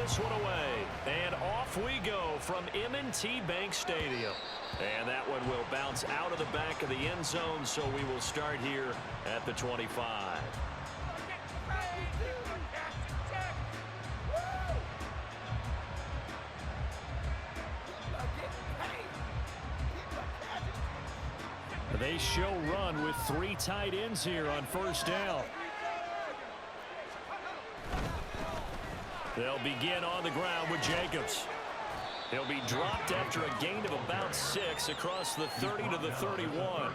this one away. And off we go from M&T Bank Stadium. And that one will bounce out of the back of the end zone, so we will start here at the 25. They show run with 3 tight ends here on first down. They'll begin on the ground with Jacobs. He'll be dropped after a gain of about 6 across the 30 to the 31.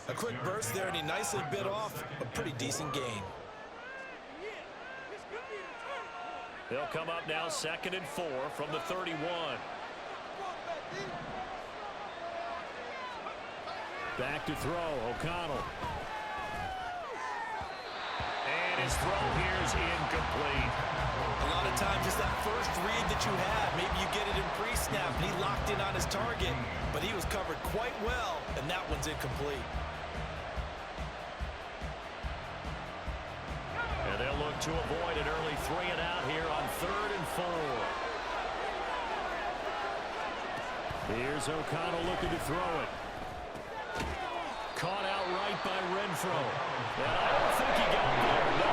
A quick burst there, and he nicely bit off a pretty decent gain. They'll come up now 2nd and 4 from the 31. Back to throw, O'Connell. And his throw here is incomplete. A lot of times it's that first read that you have. Maybe you get it in pre-snap, and he locked in on his target, but he was covered quite well, and that one's incomplete. And they'll look to avoid an early 3 and out here on 3rd and 4. Here's O'Connell looking to throw it. Caught out right by Renfro. And I don't think he got there, no.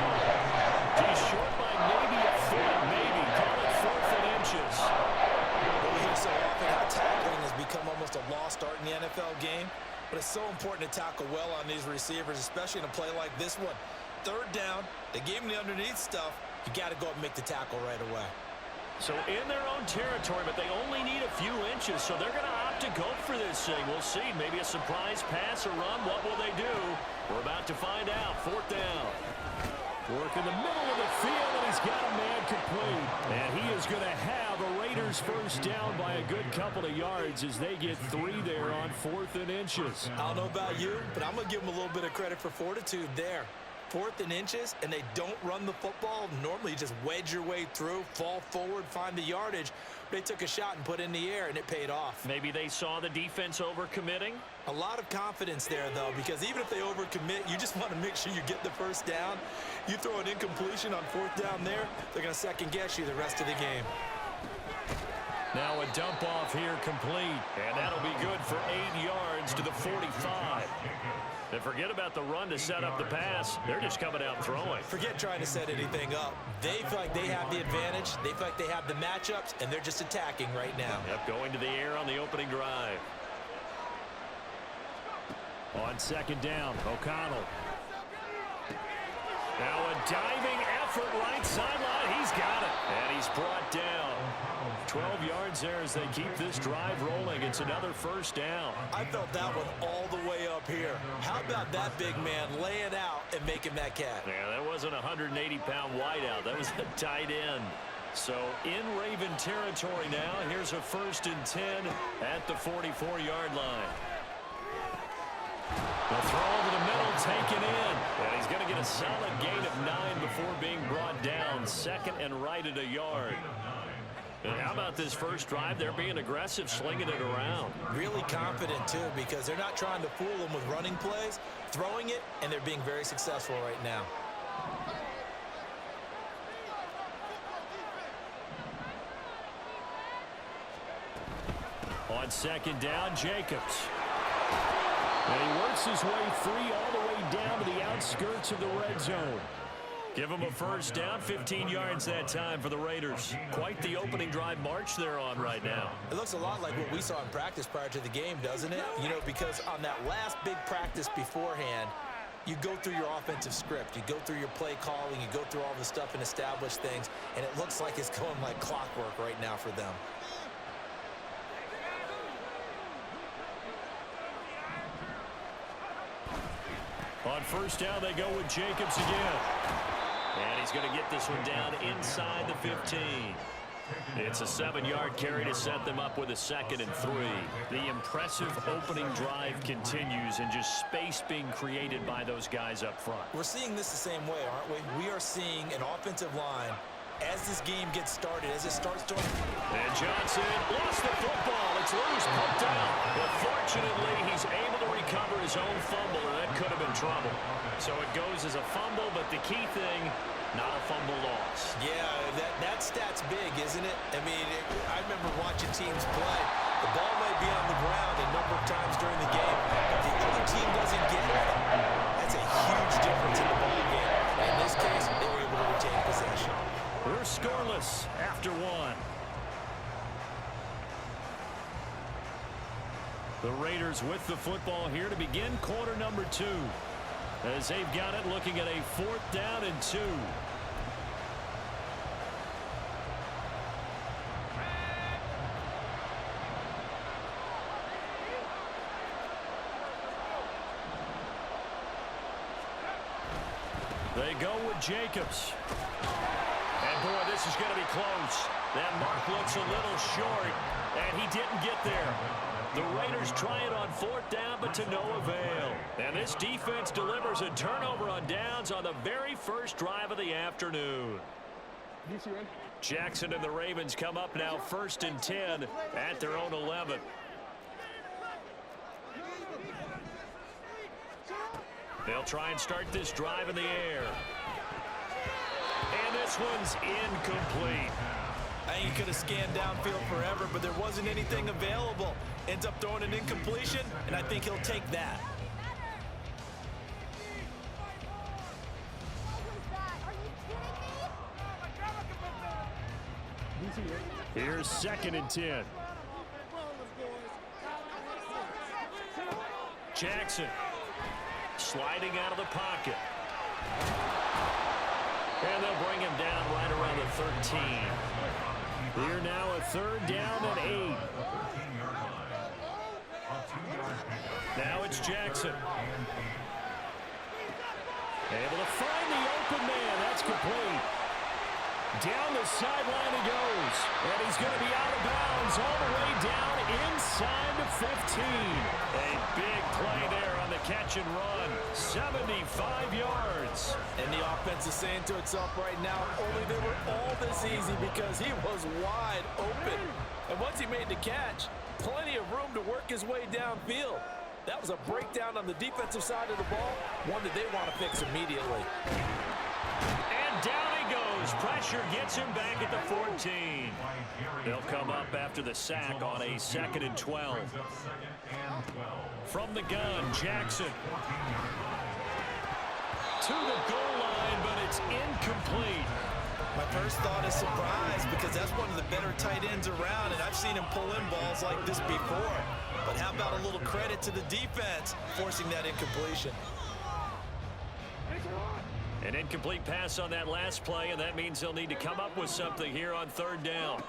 He's short by maybe a foot, maybe. Call it 4th and inches. We hear so often how tackling has become almost a lost art in the NFL game, but it's so important to tackle well on these receivers, especially in a play like this one. 3rd down, they gave him the underneath stuff. You got to go up and make the tackle right away. So in their own territory, but they only need a few inches, so they're going to opt to go for this thing. We'll see. Maybe a surprise pass or run. What will they do? We're about to find out. 4th down. Work in the middle of the field, and he's got a man complete. And he is going to have a Raiders first down by a good couple of yards as they get 3 there on 4th and inches. I don't know about you, but I'm going to give them a little bit of credit for fortitude there. 4th and inches, and they don't run the football. Normally, you just wedge your way through, fall forward, find the yardage. They took a shot and put it in the air, and it paid off. Maybe they saw the defense overcommitting. A lot of confidence there, though, because even if they overcommit, you just want to make sure you get the first down. You throw an incompletion on 4th down there, they're going to second-guess you the rest of the game. Now a dump off here complete, and that'll be good for 8 yards to the 45. And forget about the run to set up the pass. They're just coming out throwing. Forget trying to set anything up. They feel like they have the advantage. They feel like they have the matchups, and they're just attacking right now. Yep, going to the air on the opening drive. On 2nd down, O'Connell. Now a diving effort right sideline. He's got it. And he's brought down. 12 yards there as they keep this drive rolling. It's another first down. I felt that one all the way up here. How about that big man laying out and making that catch? Yeah, that wasn't a 180-pound wideout. That was a tight end. So in Raven territory now. Here's a 1st and 10 at the 44-yard line. The throw over the middle taken in. And he's going to get a solid gain of 9 before being brought down. 2nd and right at a yard. And how about this first drive? They're being aggressive, slinging it around. Really confident, too, because they're not trying to fool them with running plays, throwing it, and they're being very successful right now. On 2nd down, Jacobs. And he works his way free all the way down to the outskirts of the red zone. Give him a first down, 15 yards that time for the Raiders. Quite the opening drive march they're on right now. It looks a lot like what we saw in practice prior to the game, doesn't it? You know, because on that last big practice beforehand, you go through your offensive script, you go through your play calling, you go through all the stuff and establish things, and it looks like it's going like clockwork right now for them. On first down, they go with Jacobs again. And he's going to get this one down inside the 15. It's a 7-yard carry to set them up with a 2nd and 3. The impressive opening drive continues, and just space being created by those guys up front. We're seeing this the same way, aren't we? We are seeing an offensive line as this game gets started, as it starts to... And Johnson lost the football. It's loose, poked out. But fortunately, he's able to recover his own fumble, and that could have been trouble. So it goes as a fumble, but the key thing, not a fumble loss. Yeah, that stat's big, isn't it? I mean, I remember watching teams play. The ball might be on the ground a number of times during the game. If the other team doesn't get it, that's a huge difference in the ball game. In this case, they were able to retain possession. We're scoreless after one. The Raiders with the football here to begin quarter number 2. As they've got it, looking at a 4th down and 2. They go with Jacobs. And boy, this is going to be close. That mark looks a little short, and he didn't get there. The Raiders try it on 4th down, but to no avail. And this defense delivers a turnover on downs on the very first drive of the afternoon. Jackson and the Ravens come up now 1st and 10 at their own 11. They'll try and start this drive in the air. And this one's incomplete. I think he could have scanned downfield forever, but there wasn't anything available. Ends up throwing an incompletion, and I think he'll take that. Here's 2nd and 10. Jackson sliding out of the pocket. And they'll bring him down right around the 13. Here now a 3rd down and 8. Now it's Jackson. Able to find the open man. That's complete. Down the sideline he goes. And he's going to be out of bounds all the way down inside the 15. A big play there on the catch and run. 75 yards. And the offense is saying to itself right now, only they were all this easy because he was wide open. And once he made the catch, plenty of room to work his way downfield. That was a breakdown on the defensive side of the ball, one that they want to fix immediately. And down he goes. Pressure gets him back at the 14. They'll come up after the sack on a 2nd and 12. From the gun, Jackson. To the goal line, but it's incomplete. My first thought is surprise because that's one of the better tight ends around, and I've seen him pull in balls like this before. But how about a little credit to the defense forcing that incompletion? An incomplete pass on that last play, and that means they'll need to come up with something here on 3rd down.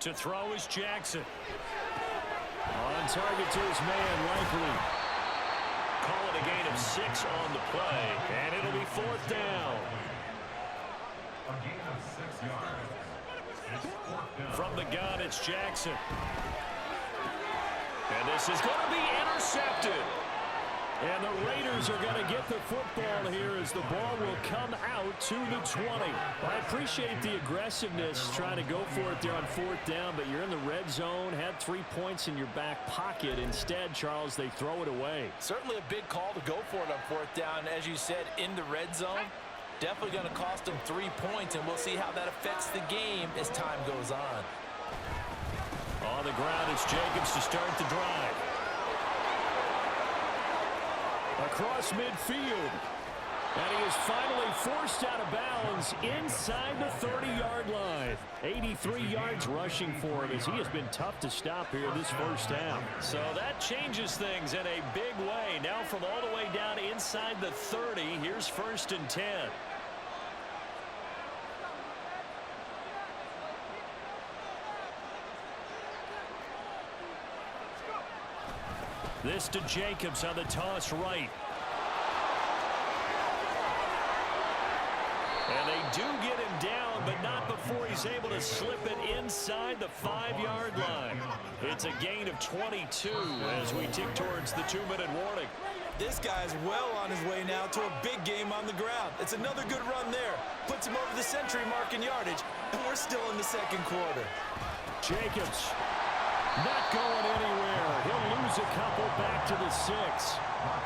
To throw is Jackson. On target to his man, likely. Call it a gain of 6 on the play, and it'll be 4th down. A gain of 6 yards. From the gun, it's Jackson. And this is going to be intercepted. And the Raiders are going to get the football here as the ball will come out to the 20. I appreciate the aggressiveness trying to go for it there on 4th down, but you're in the red zone, had 3 points in your back pocket. Instead, Charles, they throw it away. Certainly a big call to go for it on 4th down. As you said, in the red zone, definitely going to cost them 3 points, and we'll see how that affects the game as time goes on. On the ground, it's Jacobs to start the drive. Across midfield. And he is finally forced out of bounds inside the 30-yard line. 83 yards rushing for him as he has been tough to stop here this first half. So that changes things in a big way. Now from all the way down inside the 30, here's 1st and 10. This to Jacobs on the toss right. And they do get him down, but not before he's able to slip it inside the 5-yard line. It's a gain of 22 as we tick towards the 2-minute warning. This guy's well on his way now to a big game on the ground. It's another good run there. Puts him over the century mark in yardage. And we're still in the second quarter. Jacobs not going anywhere. He'll lose a couple back to the 6.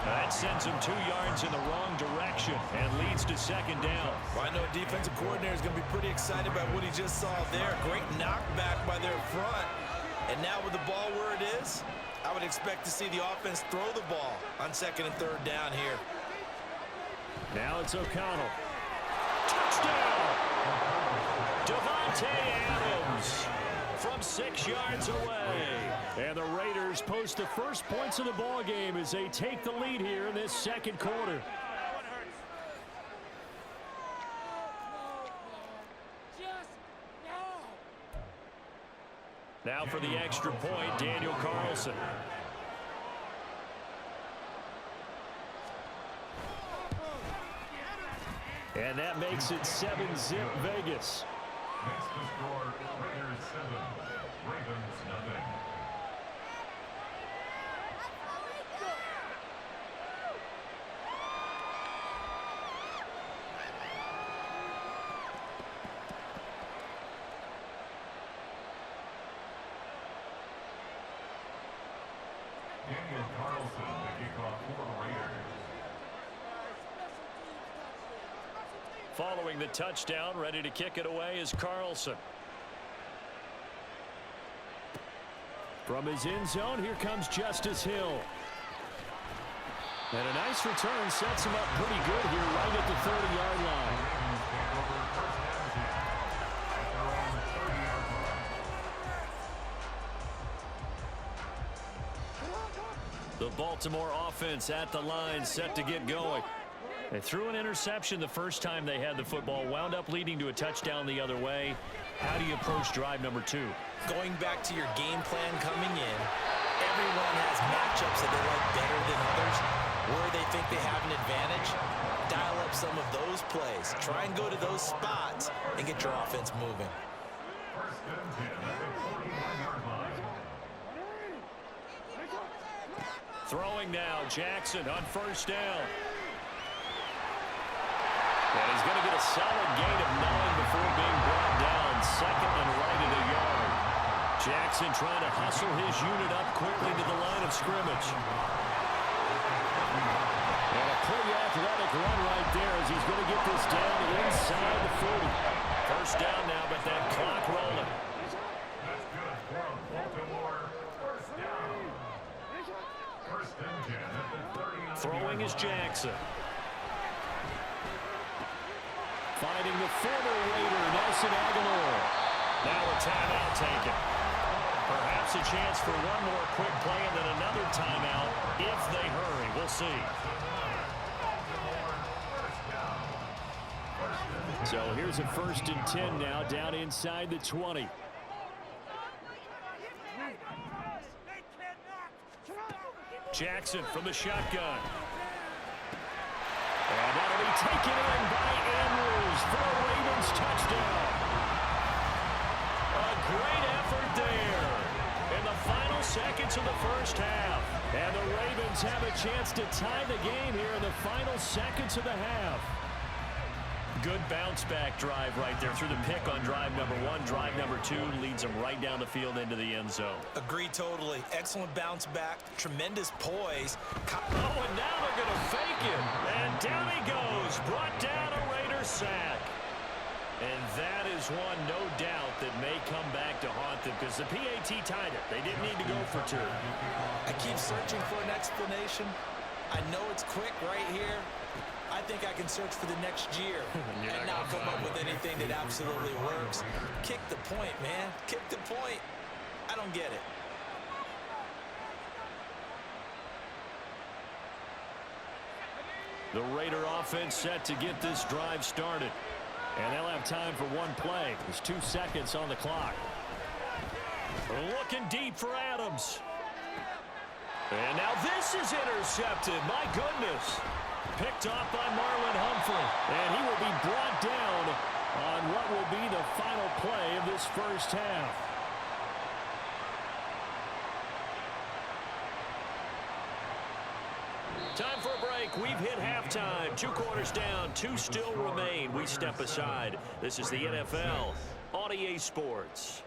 That sends him 2 yards in the wrong direction and leads to second down. Well, I know a defensive coordinator is going to be pretty excited about what he just saw there. Great knockback by their front. And now with the ball where it is, I would expect to see the offense throw the ball on 2nd and 3rd down here. Now it's O'Connell. Touchdown! Devontae Adams from 6 yards away. And the Raiders post the first points of the ball game as they take the lead here in this second quarter. Now for the extra point, Daniel Carlson. And that makes it 7-zip Vegas. Makes the score Raiders 7, Ravens nothing. Daniel Carlson, the kickoff for the Raiders. Following the touchdown, ready to kick it away is Carlson. From his end zone, here comes Justice Hill. And a nice return sets him up pretty good here right at the 30-yard line. The Baltimore offense at the line, set to get going. They threw an interception the first time they had the football, wound up leading to a touchdown the other way. How do you approach drive number 2? Going back to your game plan coming in, everyone has matchups that they like better than others, where they think they have an advantage. Dial up some of those plays. Try and go to those spots and get your offense moving. First and 10 at the 49-yard line. Throwing now, Jackson on first down. And he's going to get a solid gain of 9 before being brought down. Second and right at a yard. Jackson trying to hustle his unit up quickly to the line of scrimmage. And a pretty athletic run right there as he's going to get this down inside the 40. First down now, but that clock rolling. That's good for Baltimore. First down. First and 10 at the 30. Throwing is Jackson. Finding the former Raider, Nelson Aguilar. Now a timeout taken. Perhaps a chance for one more quick play and then another timeout if they hurry. We'll see. So here's a first and 10 now down inside the 20. Jackson from the shotgun. And that'll be taken in by Andrews for a Ravens touchdown. A great effort there in the final seconds of the first half. And the Ravens have a chance to tie the game here in the final seconds of the half. Good bounce-back drive right there through the pick on drive number 1. Drive number 2 leads them right down the field into the end zone. Agree totally. Excellent bounce back. Tremendous poise. Oh, and now they're going to fake it. And down he goes. Brought down a Raider sack. And that is one, no doubt, that may come back to haunt them because the PAT tied it. They didn't need to go for 2. I keep searching for an explanation. I know it's quick right here. I think I can search for the next year and not come up with anything that absolutely works. Kick the point, man. Kick the point. I don't get it. The Raider offense set to get this drive started. And they'll have time for one play. There's 2 seconds on the clock. Looking deep for Adams. And now this is intercepted. My goodness. Picked off by Marlon Humphrey. And he will be brought down on what will be the final play of this first half. Time for a break. We've hit halftime. 2 quarters down. 2 still remain. We step aside. This is the NFL on EA Sports.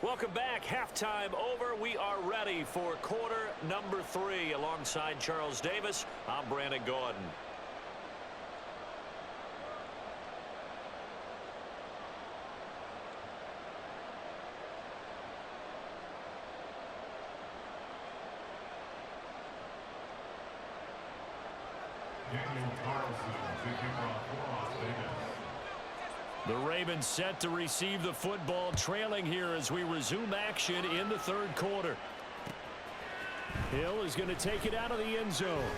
Welcome back. Halftime over. We are ready for quarter number 3. Alongside Charles Davis, I'm Brandon Gordon. Daniel Carlson to kick off for Las Vegas. The Ravens set to receive the football, trailing here as we resume action in the third quarter. Hill is going to take it out of the end zone.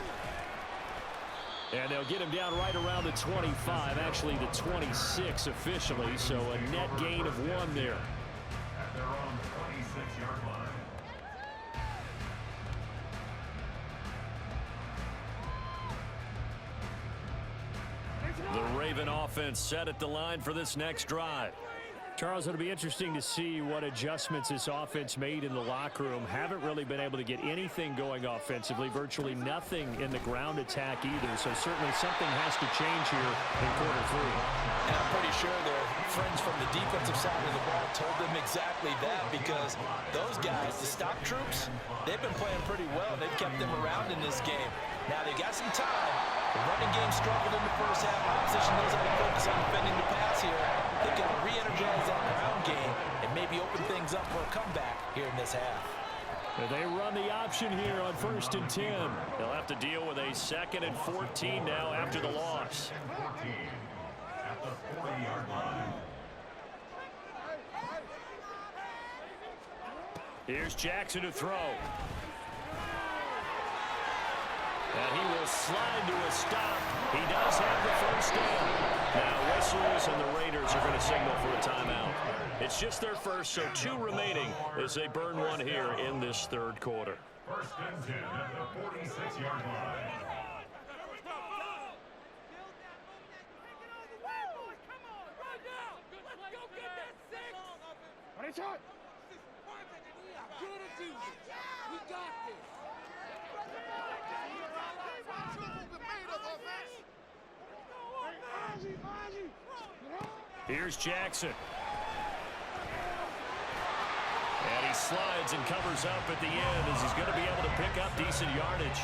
And they'll get him down right around the 25, actually the 26 officially, so a net gain of 1 there. At their own 26-yard line. The Raven offense set at the line for this next drive. Charles, it'll be interesting to see what adjustments this offense made in the locker room. Haven't really been able to get anything going offensively, virtually nothing in the ground attack either. So certainly something has to change here in quarter 3. And I'm pretty sure their friends from the defensive side of the ball told them exactly that, because those guys, the stock troops, they've been playing pretty well. They've kept them around in this game. Now they got some time. The running game struggled in the first half. Opposition knows how to focus on defending the pass here. They've got to re-energize that ground game and maybe open things up for a comeback here in this half. They run the option here on 1st and 10. They'll have to deal with a 2nd and 14 now after the loss. 14 at the 40-yard line. Here's Jackson to throw. And he will slide to a stop. He does have the first down. Now whistles, and the Raiders are going to signal for a timeout. It's just their first, so 2 remaining as they burn 1 here in this third quarter. 1st and 10 at the 46-yard line. Here's Jackson. And he slides and covers up at the end as he's going to be able to pick up decent yardage.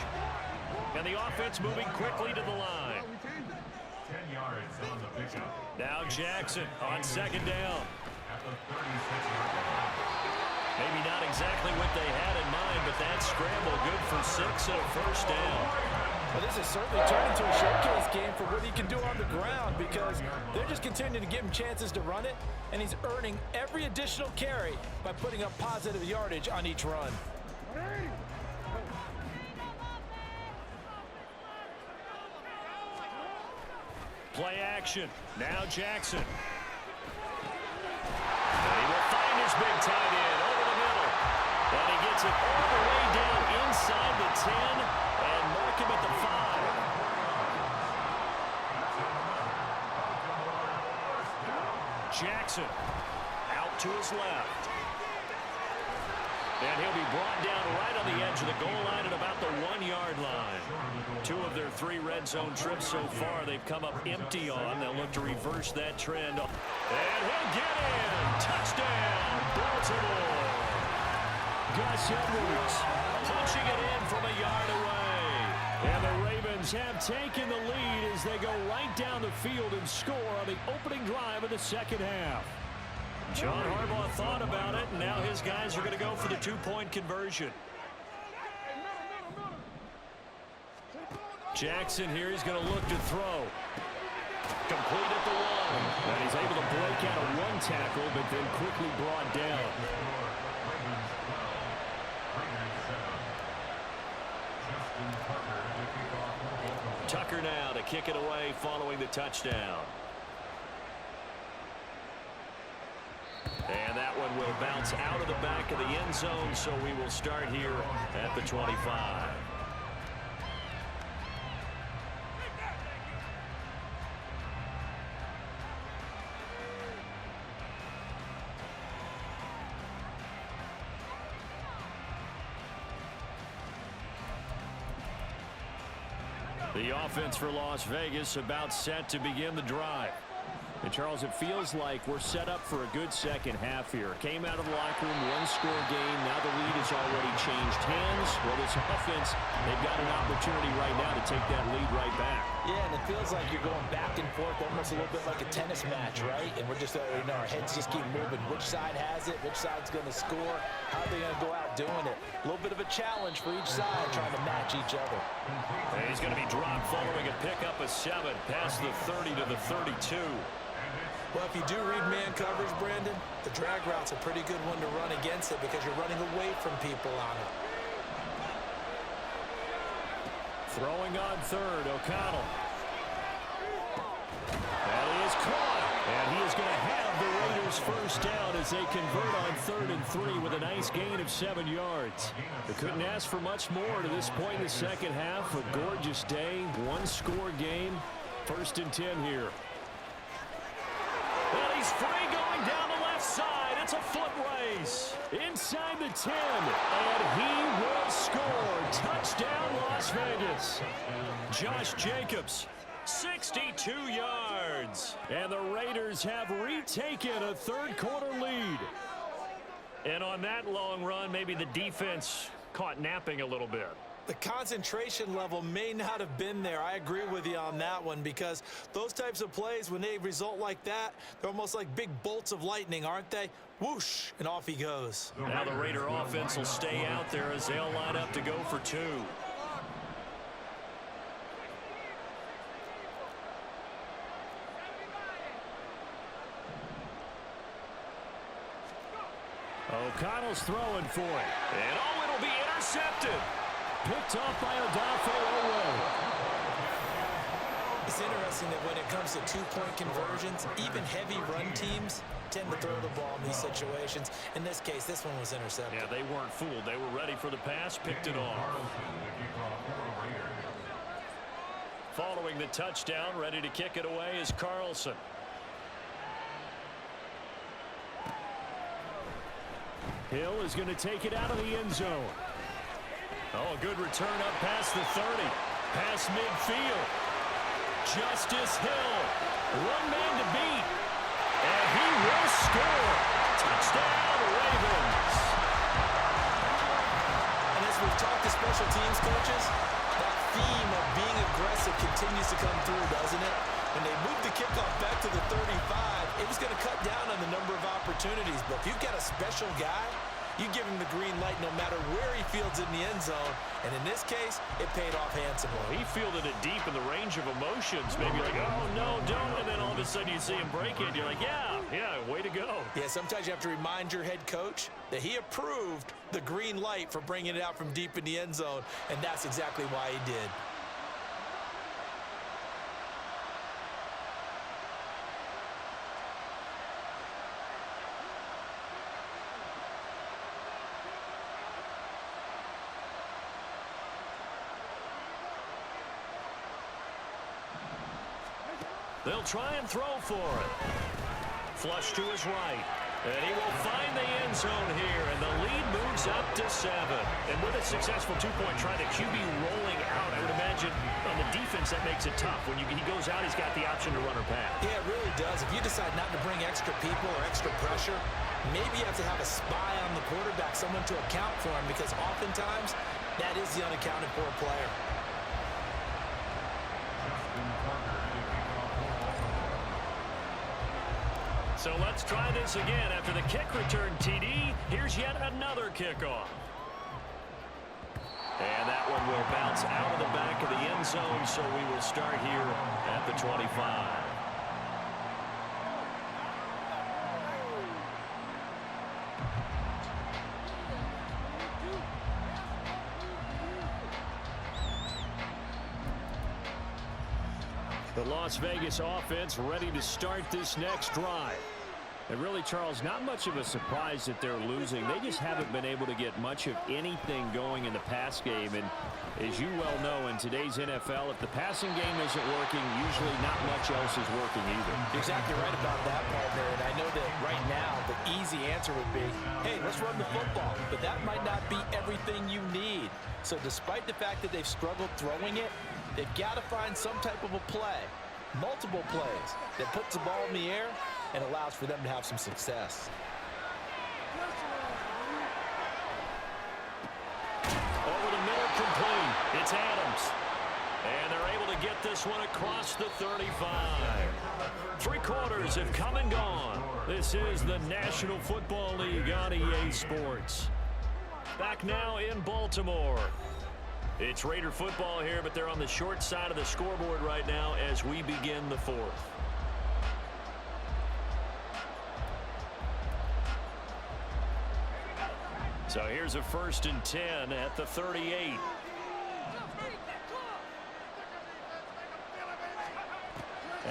And the offense moving quickly to the line. 10 yards on the pickup. Now Jackson on 2nd down. At the 36-yard line. Maybe not exactly what they had in mind, but that scramble good for 6 and a first down. Well, this is certainly turned into a showcase game for what he can do on the ground, because they're just continuing to give him chances to run it, and he's earning every additional carry by putting up positive yardage on each run. Play action. Now Jackson. And he will find his big tight end over the middle. And he gets it all the way down inside the 10 and mark him at the 5. Jackson out to his left. And he'll be brought down right on the edge of the goal line at about the 1-yard line. 2 of their 3 red zone trips so far they've come up empty on. They'll look to reverse that trend. And he'll get in. Touchdown, Baltimore. Gus Edwards punching it in from a yard away. And the Ravens have taken the lead as they go right down the field and score on the opening drive of the second half. John Harbaugh thought about it, and now his guys are going to go for the 2-point conversion. Jackson here is going to look to throw. Complete at the 1. And he's able to break out of 1 tackle, but then quickly brought down. Tucker now to kick it away following the touchdown. will bounce out of the back of the end zone, so we will start here at the 25. The offense for Las Vegas about set to begin the drive. And, Charles, it feels like we're set up for a good second half here. Came out of the locker room, one-score game. Now the lead has already changed hands. Well, this offense, they've got an opportunity right now to take that lead right back. Yeah, and it feels like you're going back and forth, almost a little bit like a tennis match, right? And we're just, our heads just keep moving. Which side has it? Which side's going to score? How are they going to go out doing it? A little bit of a challenge for each side, trying to match each other. And he's going to be dropped following a pickup of 7 past the 30 to the 32. Well, if you do read man coverage, Brandon, the drag route's a pretty good one to run against it because you're running away from people on it. Throwing on third, O'Connell. And he is caught. And he is going to have the Raiders first down as they convert on 3rd and 3 with a nice gain of 7 yards. They couldn't ask for much more to this point in the second half. A gorgeous day, one-score game. 1st and 10 here. Well, he's free going down the left side. It's a foot race. Inside the 10. And he will score. Touchdown, Las Vegas. Josh Jacobs, 62 yards. And the Raiders have retaken a third-quarter lead. And on that long run, maybe the defense caught napping a little bit. The concentration level may not have been there. I agree with you on that one because those types of plays, when they result like that, they're almost like big bolts of lightning, aren't they? Whoosh, and off he goes. Now the Raider offense will stay out there as they'll line up to go for 2. O'Connell's throwing for it. And oh, it'll be intercepted. Picked off by Odafe. It's interesting that when it comes to two-point conversions, even heavy run teams tend to throw the ball in these situations. In this case, this one was intercepted. Yeah, they weren't fooled. They were ready for the pass, picked it off. Following the touchdown, ready to kick it away is Carlson. Hill is going to take it out of the end zone. Oh, a good return up past the 30. Past midfield. Justice Hill. One man to beat. And he will score. Touchdown, Ravens. And as we've talked to special teams coaches, that theme of being aggressive continues to come through, doesn't it? When they moved the kickoff back to the 35, it was going to cut down on the number of opportunities. But if you've got a special guy, you give him the green light no matter where he fields it in the end zone. And in this case, it paid off handsomely. Well, he fielded it deep in the range of emotions. Maybe like, oh, no, don't. And then all of a sudden you see him break it. And you're like, yeah, way to go. Yeah, sometimes you have to remind your head coach that he approved the green light for bringing it out from deep in the end zone. And that's exactly why he did. They'll try and throw for it. Flush to his right. And he will find the end zone here, and the lead moves up to 7. And with a successful two-point try, the QB rolling out, I would imagine on the defense that makes it tough. When he goes out, he's got the option to run or pass. Yeah, it really does. If you decide not to bring extra people or extra pressure, maybe you have to have a spy on the quarterback, someone to account for him, because oftentimes that is the unaccounted for player. So let's try this again. After the kick return, TD, here's yet another kickoff. And that one will bounce out of the back of the end zone, so we will start here at the 25. The Las Vegas offense ready to start this next drive. And really, Charles, not much of a surprise that they're losing. They just haven't been able to get much of anything going in the pass game. And as you well know, in today's NFL, if the passing game isn't working, usually not much else is working either. You're exactly right about that, partner. And I know that right now the easy answer would be, hey, let's run the football. But that might not be everything you need. So despite the fact that they've struggled throwing it, they've got to find some type of a play, multiple plays, that puts the ball in the air and allows for them to have some success. Over the middle, complete. It's Adams. And they're able to get this one across the 35. 3 quarters have come and gone. This is the National Football League on EA Sports. Back now in Baltimore. It's Raider football here, but they're on the short side of the scoreboard right now as we begin the 4th. So here's a 1st and 10 at the 38.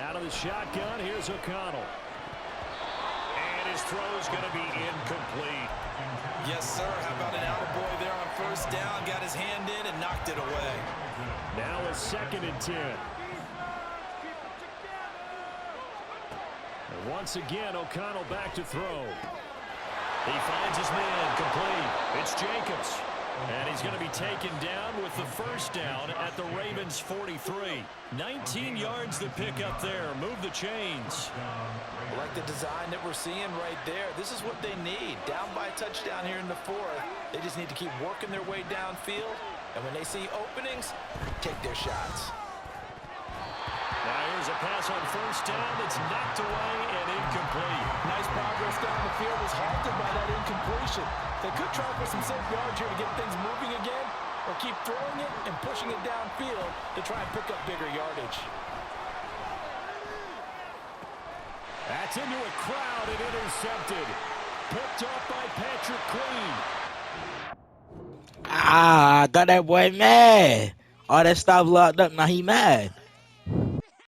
Out of the shotgun, here's O'Connell. And his throw's going to be incomplete. Yes, sir. How about an attaboy there on 1st down? Got his hand in and knocked it away. Now a 2nd and 10. And once again, O'Connell back to throw. He finds his man, complete. It's Jacobs. And he's going to be taken down with the 1st down at the Ravens' 43. 19 yards to pick up there. Move the chains. I like the design that we're seeing right there. This is what they need. Down by a touchdown here in the 4th. They just need to keep working their way downfield. And when they see openings, take their shots. Now here's a pass on 1st down that's knocked away and incomplete. Nice progress down the field is halted by that incompletion. They could try for some safe yards here to get things moving again, or keep throwing it and pushing it downfield to try and pick up bigger yardage. That's into a crowd and intercepted. Picked up by Patrick Queen. Ah, got that boy mad. All that stuff locked up, now he mad.